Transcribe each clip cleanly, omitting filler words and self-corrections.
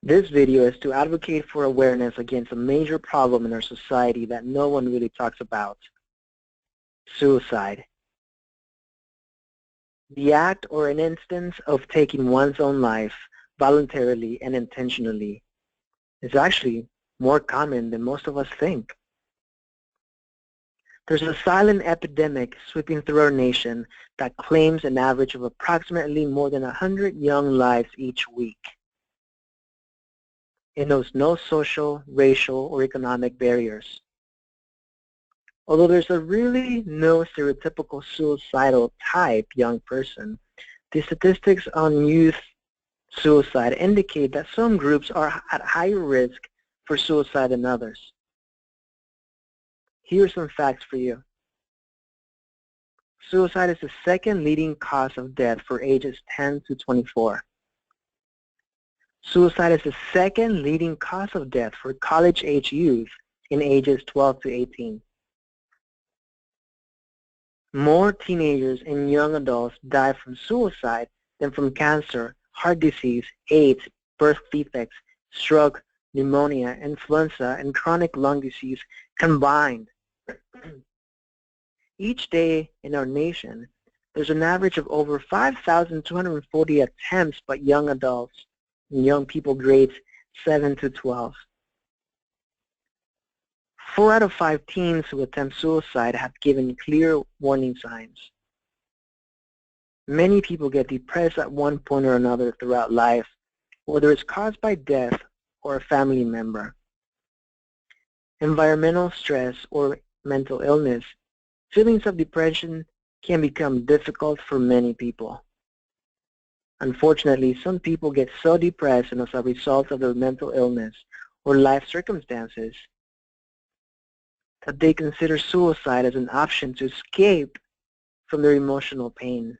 This video is to advocate for awareness against a major problem in our society that no one really talks about: suicide. The act or an instance of taking one's own life voluntarily and intentionally is actually more common than most of us think. There's a silent epidemic sweeping through our nation that claims an average of approximately more than 100 young lives each week. It knows no social, racial, or economic barriers. Although there's really no stereotypical suicidal type young person, the statistics on youth suicide indicate that some groups are at higher risk for suicide than others. Here are some facts for you. Suicide is the second leading cause of death for ages 10 to 24. Suicide is the second leading cause of death for college-age youth in ages 12 to 18. More teenagers and young adults die from suicide than from cancer, heart disease, AIDS, birth defects, stroke, pneumonia, influenza, and chronic lung disease combined. Each day in our nation, there's an average of over 5,240 attempts by young adults and young people grades 7 to 12. 4 out of 5 teens who attempt suicide have given clear warning signs. Many people get depressed at one point or another throughout life, whether it's caused by death or a family member. Environmental stress or mental illness, feelings of depression can become difficult for many people. Unfortunately, some people get so depressed and as a result of their mental illness or life circumstances that they consider suicide as an option to escape from their emotional pain.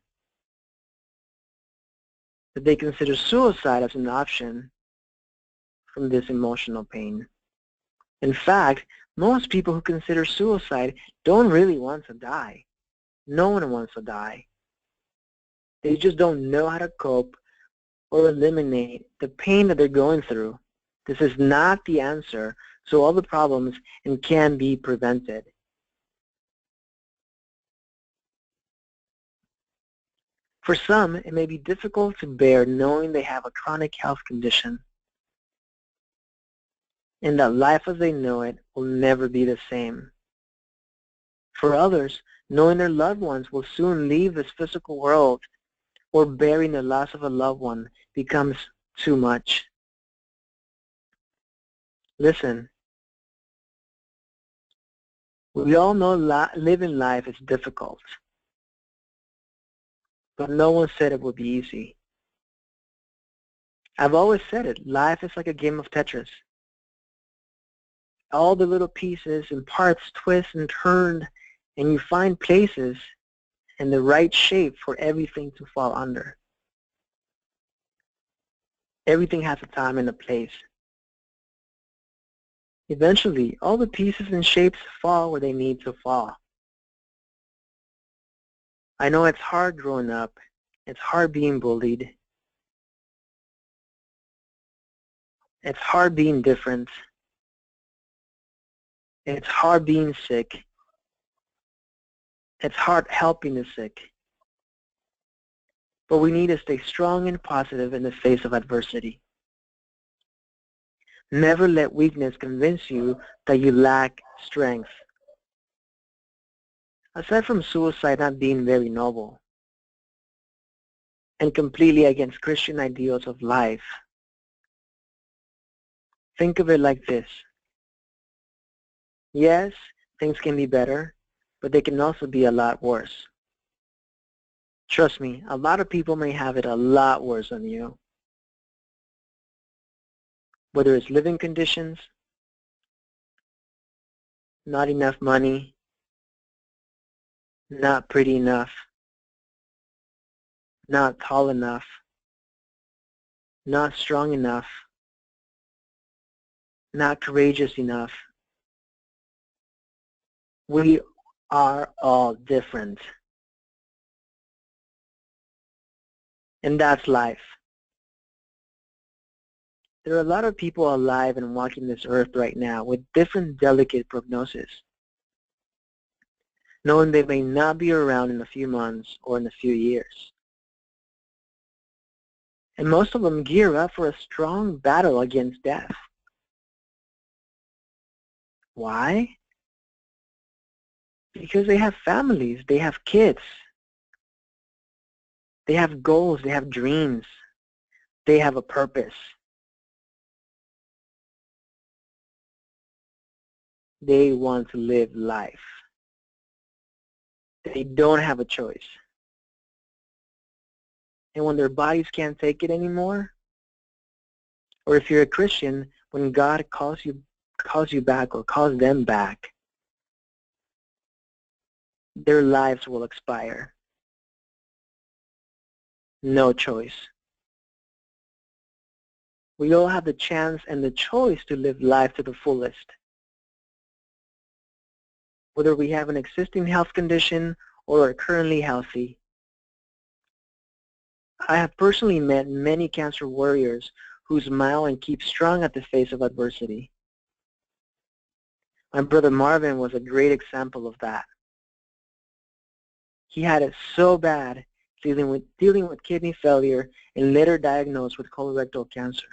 That they consider suicide as an option from this emotional pain. In fact, most people who consider suicide don't really want to die. No one wants to die. They just don't know how to cope or eliminate the pain that they're going through. This is not the answer to all the problems and can be prevented. For some, it may be difficult to bear knowing they have a chronic health condition and that life as they know it will never be the same. For others, knowing their loved ones will soon leave this physical world or bearing the loss of a loved one becomes too much. Listen, we all know living life is difficult, but no one said it would be easy. I've always said it, life is like a game of Tetris. All the little pieces and parts twist and turn, and you find places in the right shape for everything to fall under. Everything has a time and a place. Eventually, all the pieces and shapes fall where they need to fall. I know it's hard growing up. It's hard being bullied. It's hard being different. It's hard being sick. It's hard helping the sick. But we need to stay strong and positive in the face of adversity. Never let weakness convince you that you lack strength. Aside from suicide not being very noble and completely against Christian ideals of life, think of it like this. Yes, things can be better, but they can also be a lot worse. Trust me, a lot of people may have it a lot worse than you. Whether it's living conditions, not enough money, not pretty enough, not tall enough, not strong enough, not courageous enough. We are all different. And that's life. There are a lot of people alive and walking this earth right now with different delicate prognosis, knowing they may not be around in a few months or in a few years. And most of them gear up for a strong battle against death. Why? Because they have families, they have kids, they have goals, they have dreams, they have a purpose. They want to live life. They don't have a choice. And when their bodies can't take it anymore, or if you're a Christian, when God calls you back or calls them back, their lives will expire. No choice. We all have the chance and the choice to live life to the fullest. Whether we have an existing health condition or are currently healthy. I have personally met many cancer warriors who smile and keep strong at the face of adversity. My brother Marvin was a great example of that. He had it so bad dealing with kidney failure and later diagnosed with colorectal cancer.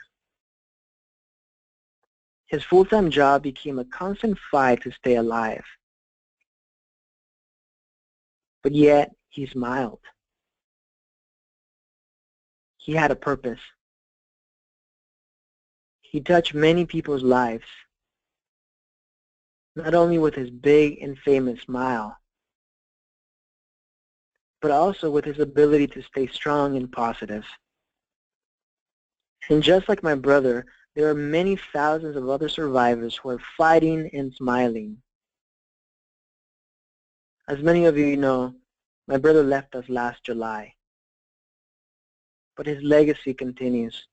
His full-time job became a constant fight to stay alive. But yet, he smiled. He had a purpose. He touched many people's lives, not only with his big and famous smile, but also with his ability to stay strong and positive. And just like my brother, there are many thousands of other survivors who are fighting and smiling. As many of you know, my brother left us last July, but his legacy continues.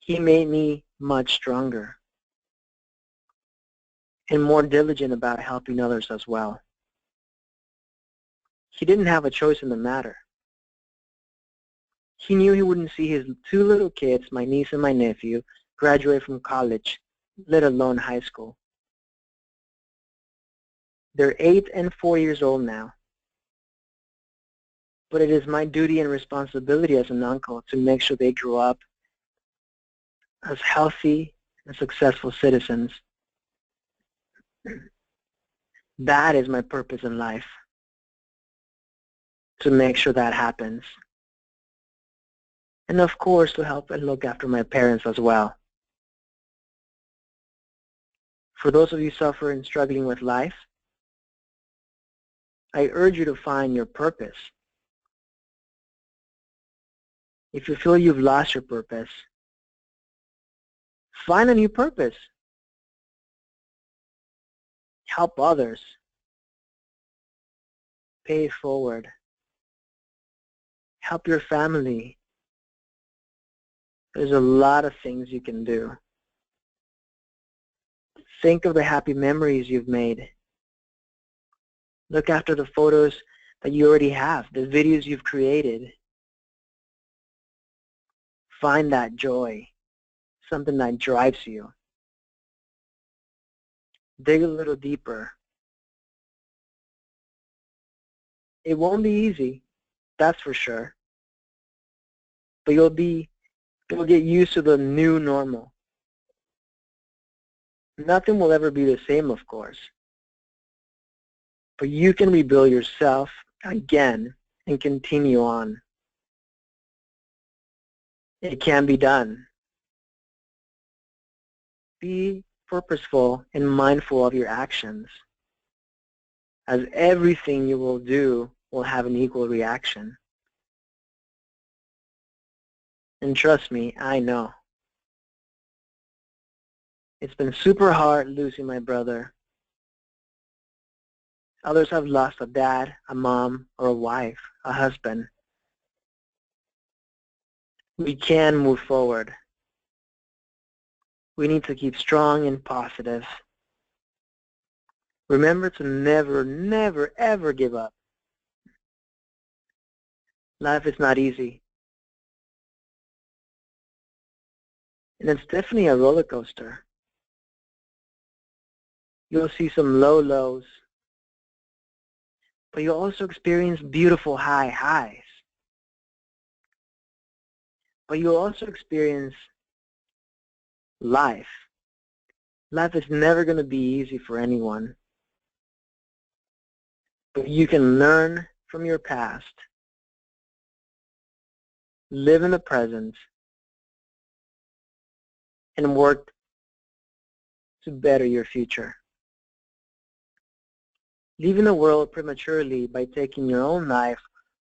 He made me much stronger and more diligent about helping others as well. He didn't have a choice in the matter. He knew he wouldn't see his two little kids, my niece and my nephew, graduate from college, let alone high school. They're 8 and 4 years old now. But it is my duty and responsibility as an uncle to make sure they grow up as healthy and successful citizens. That is my purpose in life, to make sure that happens. And of course, to help and look after my parents as well. For those of you suffering and struggling with life, I urge you to find your purpose. If you feel you've lost your purpose, find a new purpose. Help others. Pay it forward. Help your family. There's a lot of things you can do. Think of the happy memories you've made. Look after the photos that you already have, the videos you've created. Find that joy, something that drives you. Dig a little deeper. It won't be easy, that's for sure. But you'll get used to the new normal. Nothing will ever be the same, of course. But you can rebuild yourself again and continue on. It can be done. Be purposeful and mindful of your actions, as everything you will do will have an equal reaction. And trust me, I know. It's been super hard losing my brother. Others have lost a dad, a mom, or a wife, a husband. We can move forward. We need to keep strong and positive. Remember to never, never, ever give up. Life is not easy. And it's definitely a roller coaster. You'll see some low lows, but you'll also experience beautiful high highs. But you'll also experience life. Life is never going to be easy for anyone. But you can learn from your past, live in the present, and work to better your future. Leaving the world prematurely by taking your own life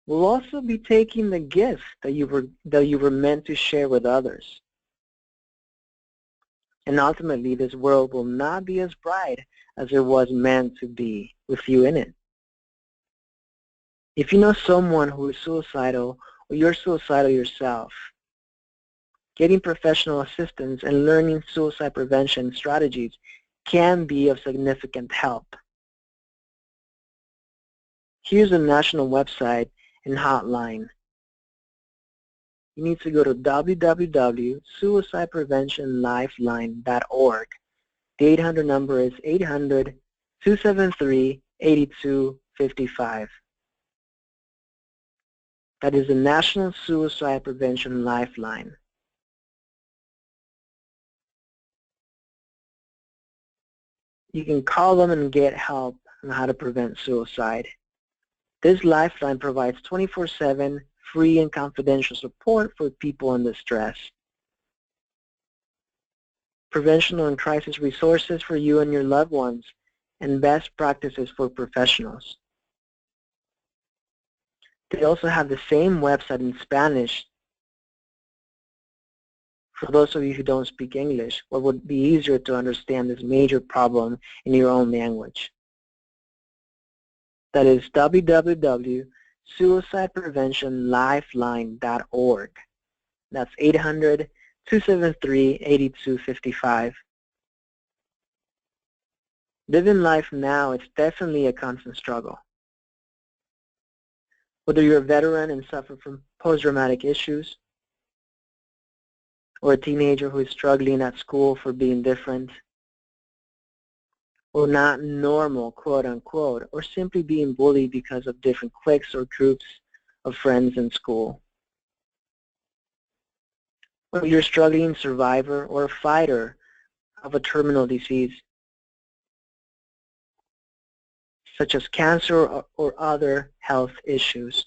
will also be taking the gift that you were meant to share with others. And ultimately, this world will not be as bright as it was meant to be with you in it. If you know someone who is suicidal or you're suicidal yourself, getting professional assistance and learning suicide prevention strategies can be of significant help. Here's a national website and hotline. You need to go to www.suicidepreventionlifeline.org. The 800 number is 800-273-8255. That is the National Suicide Prevention Lifeline. You can call them and get help on how to prevent suicide. This lifeline provides 24/7 free and confidential support for people in distress. Prevention and crisis resources for you and your loved ones, and best practices for professionals. They also have the same website in Spanish for those of you who don't speak English, or would be easier to understand this major problem in your own language. That is www.suicidepreventionlifeline.org. That's 800-273-8255. Living life now is definitely a constant struggle. Whether you're a veteran and suffer from post-traumatic issues, or a teenager who is struggling at school for being different, or not normal, quote unquote, or simply being bullied because of different cliques or groups of friends in school. Whether you're a struggling survivor or a fighter of a terminal disease, such as cancer or other health issues.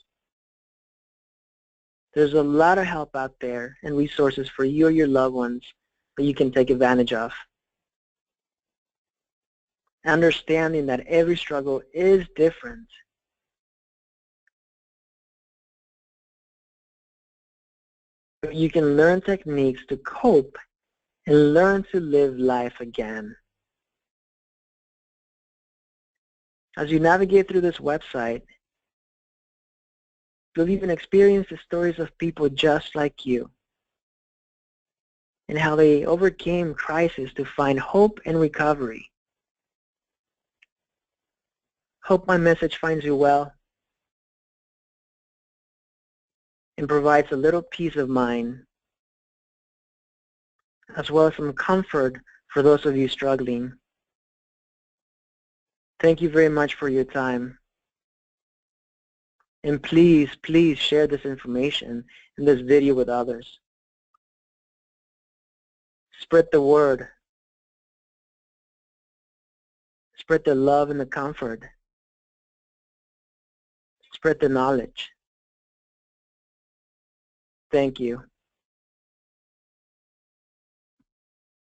There's a lot of help out there and resources for you or your loved ones that you can take advantage of. Understanding that every struggle is different. But you can learn techniques to cope and learn to live life again. As you navigate through this website, you'll even experience the stories of people just like you and how they overcame crisis to find hope and recovery. Hope my message finds you well and provides a little peace of mind, as well as some comfort for those of you struggling. Thank you very much for your time. And please, please share this information and this video with others. Spread the word. Spread the love and the comfort. Spread the knowledge. Thank you.